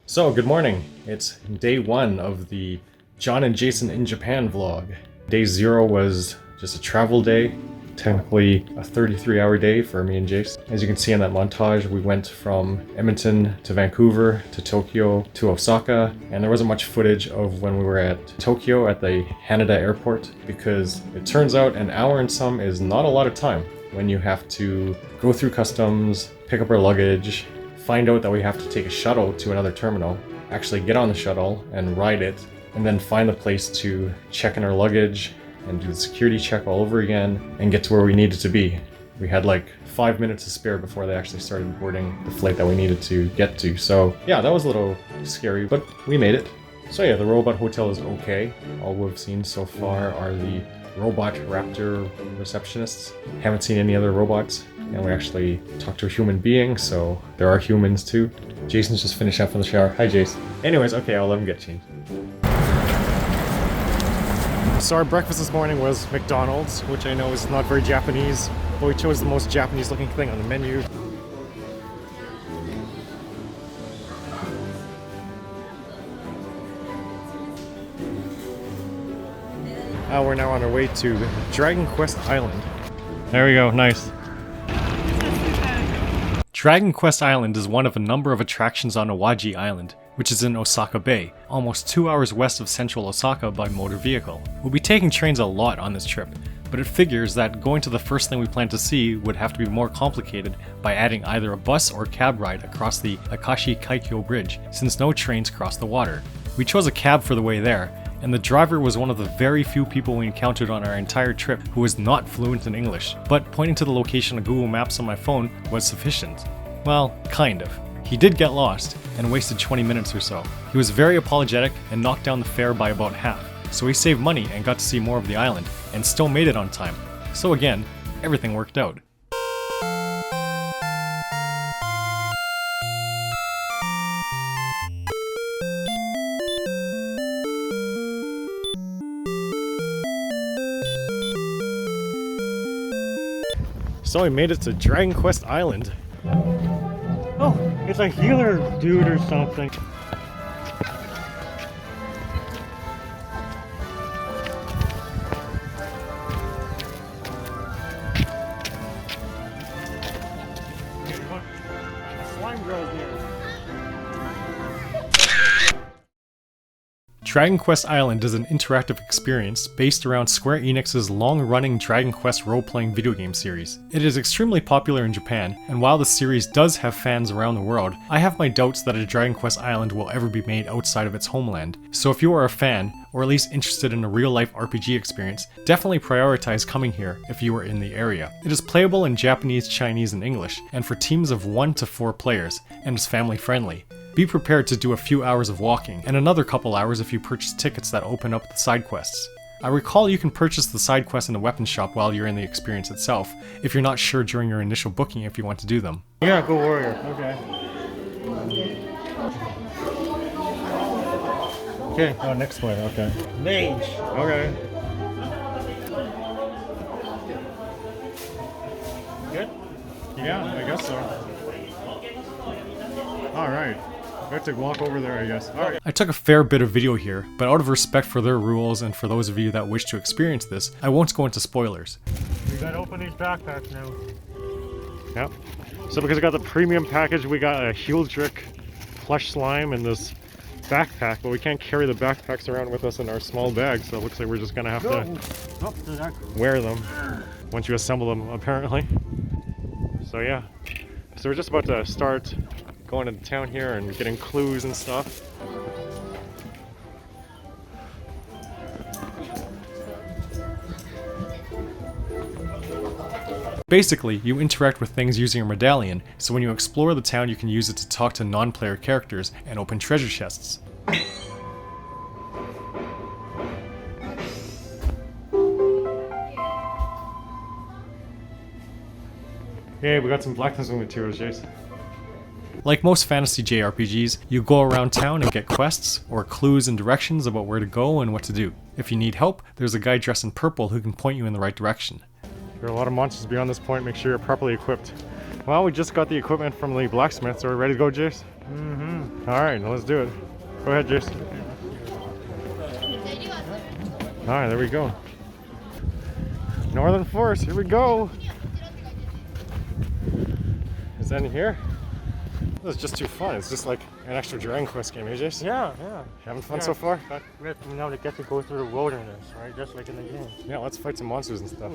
So, good morning. It's day 1 of the John and Jason in Japan vlog. Day 0 was just a travel day, technically a 33-hour day for me and Jace. As you can see in that montage, we went from Edmonton to Vancouver to Tokyo to Osaka, and there wasn't much footage of when we were at Tokyo at the Haneda airport because it turns out an hour and some is not a lot of time when you have to go through customs, pick up our luggage, find out that we have to take a shuttle to another terminal, actually get on the shuttle and ride it, and then find the place to check in our luggage and do the security check all over again and get to where we needed to be. We had like 5 minutes to spare before they actually started boarding the flight that we needed to get to. So yeah, that was a little scary, but we made it. So yeah, the robot hotel is okay. All we've seen so far are the robot raptor receptionists. Haven't seen any other robots. And we actually talked to a human being, so there are humans too. Jason's just finished up from the shower. Hi, Jace. Anyways, okay, I'll let him get changed. So our breakfast this morning was McDonald's, which I know is not very Japanese, but we chose the most Japanese looking thing on the menu. We're now on our way to Dragon Quest Island. There we go, nice. Dragon Quest Island is one of a number of attractions on Awaji Island, which is in Osaka Bay, almost 2 hours west of central Osaka by motor vehicle. We'll be taking trains a lot on this trip, but it figures that going to the first thing we plan to see would have to be more complicated by adding either a bus or cab ride across the Akashi Kaikyo Bridge, since no trains cross the water. We chose a cab for the way there, and the driver was one of the very few people we encountered on our entire trip who was not fluent in English, but pointing to the location of Google Maps on my phone was sufficient. Well, kind of. He did get lost, and wasted 20 minutes or so. He was very apologetic and knocked down the fare by about half, so he saved money and got to see more of the island, and still made it on time. So again, everything worked out. So we made it to Dragon Quest Island. Oh, it's a healer dude or something. Slime grows here. Dragon Quest Island is an interactive experience based around Square Enix's long-running Dragon Quest role-playing video game series. It is extremely popular in Japan, and while the series does have fans around the world, I have my doubts that a Dragon Quest Island will ever be made outside of its homeland. So if you are a fan, or at least interested in a real-life RPG experience, definitely prioritize coming here if you are in the area. It is playable in Japanese, Chinese, and English, and for teams of 1 to 4 players, and is family-friendly. Be prepared to do a few hours of walking, and another couple hours if you purchase tickets that open up the side quests. I recall you can purchase the side quests in the weapon shop while you're in the experience itself, if you're not sure during your initial booking if you want to do them. Yeah, go warrior, okay. Okay, oh, next one, okay. Mage, okay. Good? Yeah, I guess so. Alright. I have to walk over there, I guess. Alright. I took a fair bit of video here, but out of respect for their rules and for those of you that wish to experience this, I won't go into spoilers. We gotta open these backpacks now. Yep. So because I got the premium package, we got a Healdrick plush slime and this backpack, but we can't carry the backpacks around with us in our small bags, so it looks like we're just gonna have to wear them once you assemble them, apparently. So yeah. So we're just about to start going into town here and getting clues and stuff. Basically, you interact with things using your medallion, so when you explore the town you can use it to talk to non-player characters and open treasure chests. Hey, we got some blacksmithing materials, Jace. Like most fantasy JRPGs, you go around town and get quests, or clues and directions about where to go and what to do. If you need help, there's a guy dressed in purple who can point you in the right direction. There are a lot of monsters beyond this point, make sure you're properly equipped. Well, we just got the equipment from the blacksmith, so we're ready to go, Jace? Mm-hmm. Alright, let's do it. Go ahead, Jace. Alright, there we go. Northern Forest, here we go! Is that in here? This is just too fun. It's just like an extra Dragon Quest game, eh, Jace? Yeah, yeah. Having fun so far? We now get to go through the wilderness, right? Just like in the game. Yeah, let's fight some monsters and stuff.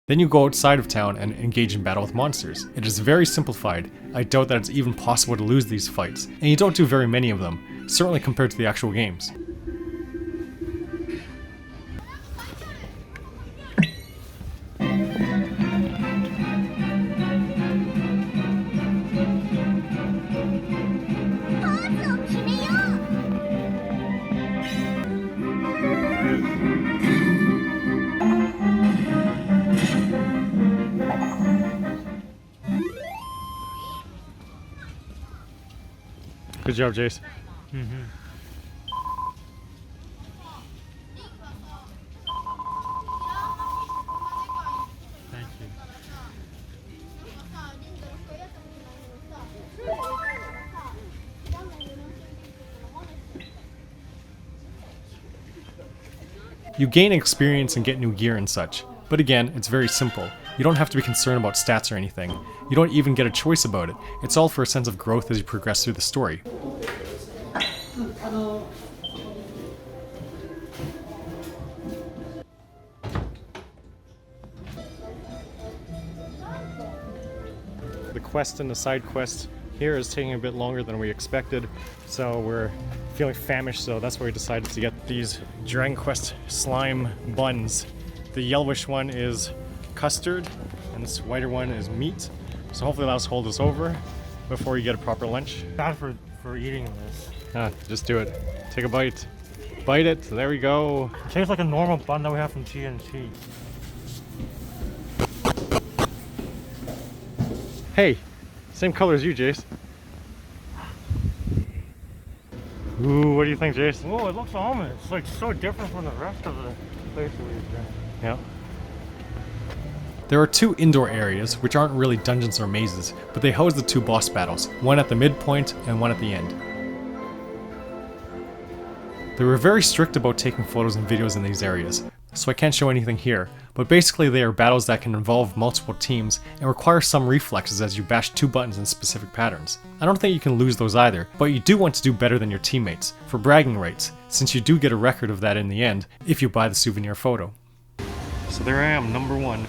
Then you go outside of town and engage in battle with monsters. It is very simplified. I doubt that it's even possible to lose these fights, and you don't do very many of them, certainly compared to the actual games. Good job, Jace. Mm-hmm. Thank you. You gain experience and get new gear and such, but again, it's very simple. You don't have to be concerned about stats or anything. You don't even get a choice about it. It's all for a sense of growth as you progress through the story. The quest and the side quest here is taking a bit longer than we expected, so we're feeling famished, so that's why we decided to get these Dragon Quest slime buns. The yellowish one is custard, and this whiter one is meat, so hopefully that'll hold us over before you get a proper lunch. Bad for eating this. Just do it. Take a bite. Bite it. There we go. It tastes like a normal bun that we have from TNT. Hey, same color as you, Jace. Ooh, what do you think, Jace? Whoa, it looks almond. It's like so different from the rest of the place that we've been. Yeah. There are two indoor areas, which aren't really dungeons or mazes, but they house the two boss battles, one at the midpoint and one at the end. They were very strict about taking photos and videos in these areas, so I can't show anything here, but basically they are battles that can involve multiple teams and require some reflexes as you bash two buttons in specific patterns. I don't think you can lose those either, but you do want to do better than your teammates, for bragging rights, since you do get a record of that in the end, if you buy the souvenir photo. So there I am, number one.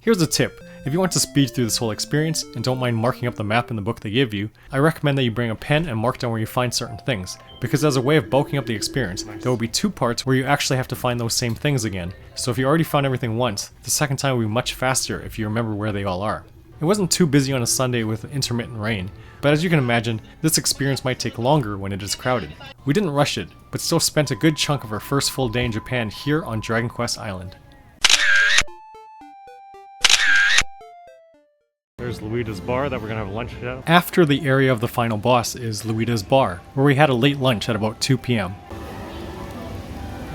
Here's a tip. If you want to speed through this whole experience and don't mind marking up the map in the book they give you, I recommend that you bring a pen and mark down where you find certain things, because as a way of bulking up the experience, there will be two parts where you actually have to find those same things again. So if you already found everything once, the second time will be much faster if you remember where they all are. It wasn't too busy on a Sunday with intermittent rain, but as you can imagine, this experience might take longer when it is crowded. We didn't rush it, but still spent a good chunk of our first full day in Japan here on Dragon Quest Island. There's Luida's bar that we're gonna have lunch at. After the area of the final boss is Luida's bar, where we had a late lunch at about 2 p.m.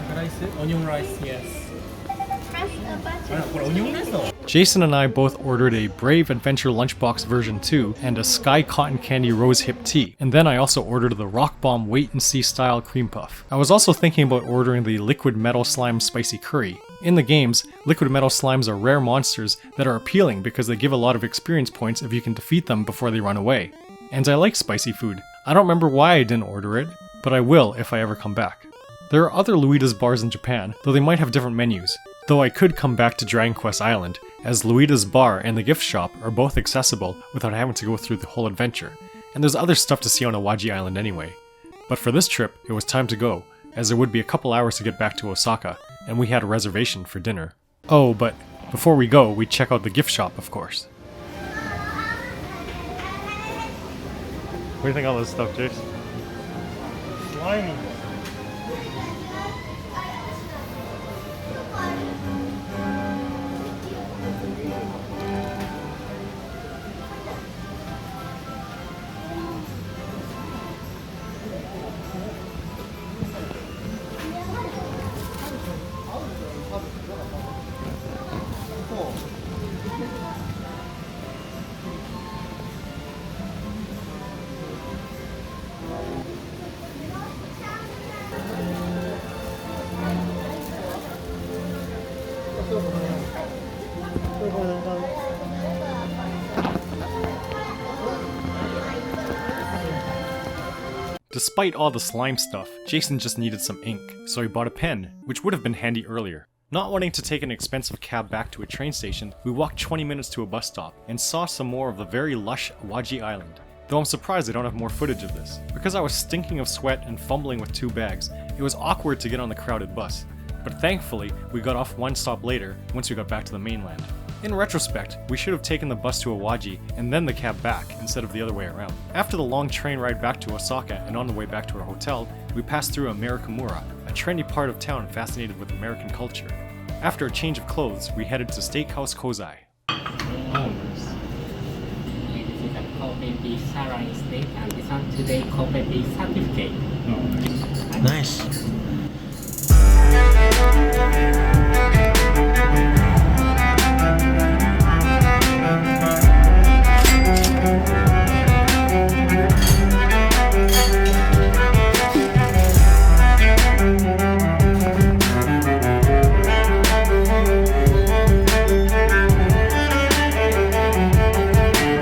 Rice, onion rice, yes. Jason and I both ordered a Brave Adventure Lunchbox version 2 and a Sky Cotton Candy Rose Hip Tea, and then I also ordered the Rock Bomb Wait and See style cream puff. I was also thinking about ordering the Liquid Metal Slime Spicy Curry. In the games, Liquid Metal Slimes are rare monsters that are appealing because they give a lot of experience points if you can defeat them before they run away. And I like spicy food. I don't remember why I didn't order it, but I will if I ever come back. There are other Luida's bars in Japan, though they might have different menus. Though I could come back to Dragon Quest Island, as Luida's bar and the gift shop are both accessible without having to go through the whole adventure. And there's other stuff to see on Awaji Island anyway. But for this trip, it was time to go, as there would be a couple hours to get back to Osaka, and we had a reservation for dinner. Oh, but before we go, we check out the gift shop, of course. What do you think of all this stuff, Jace? Slimy. Despite all the slime stuff, Jason just needed some ink, so he bought a pen, which would have been handy earlier. Not wanting to take an expensive cab back to a train station, we walked 20 minutes to a bus stop and saw some more of the very lush Awaji Island. Though I'm surprised I don't have more footage of this. Because I was stinking of sweat and fumbling with 2 bags, it was awkward to get on the crowded bus. But thankfully, we got off 1 stop later once we got back to the mainland. In retrospect, we should have taken the bus to Awaji and then the cab back instead of the other way around. After the long train ride back to Osaka and on the way back to our hotel, we passed through Amerikamura, a trendy part of town fascinated with American culture. After a change of clothes, we headed to Steakhouse Kozai. This is a Kobe beef sirloin steak, and this one today Kobe beef certificate. Nice.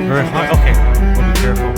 Very high. Okay, we'll be careful.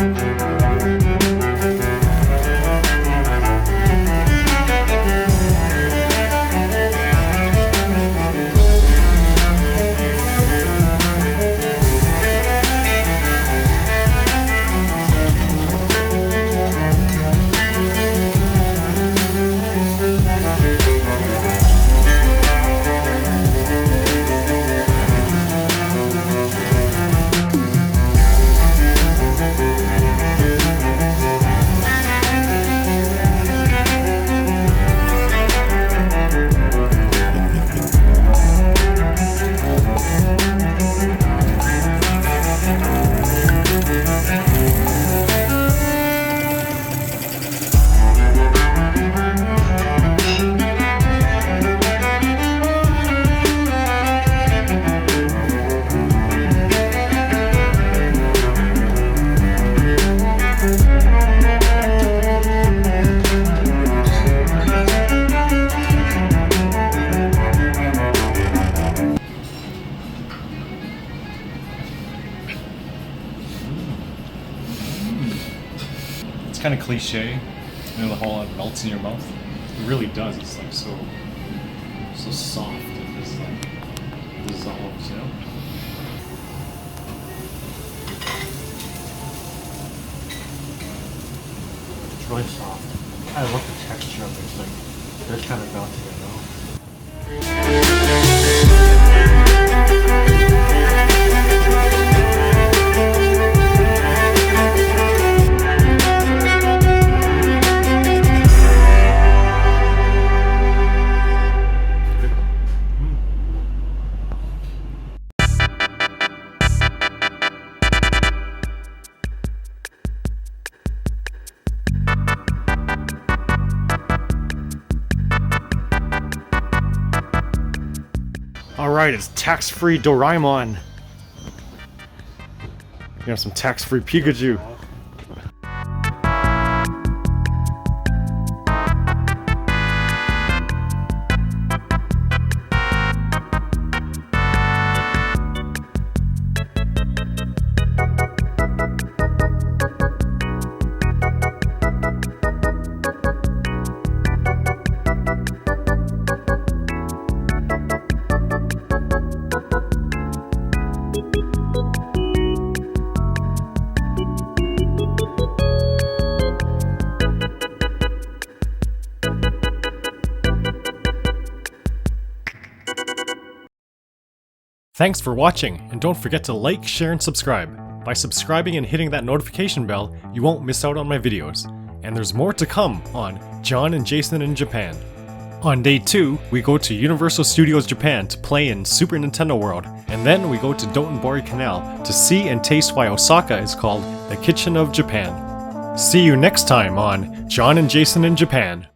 It's kind of cliche, you know, the whole it melts in your mouth. It really does. It's like so soft. It just like dissolves, you know. It's really soft. I love the texture of it. It's like this kind of melting in your mouth. Alright, it's tax-free Doraemon. You have some tax-free Pikachu. Thanks for watching, and don't forget to like, share, and subscribe. By subscribing and hitting that notification bell, you won't miss out on my videos. And there's more to come on John and Jason in Japan. On day 2, we go to Universal Studios Japan to play in Super Nintendo World, and then we go to Dotonbori Canal to see and taste why Osaka is called the Kitchen of Japan. See you next time on John and Jason in Japan.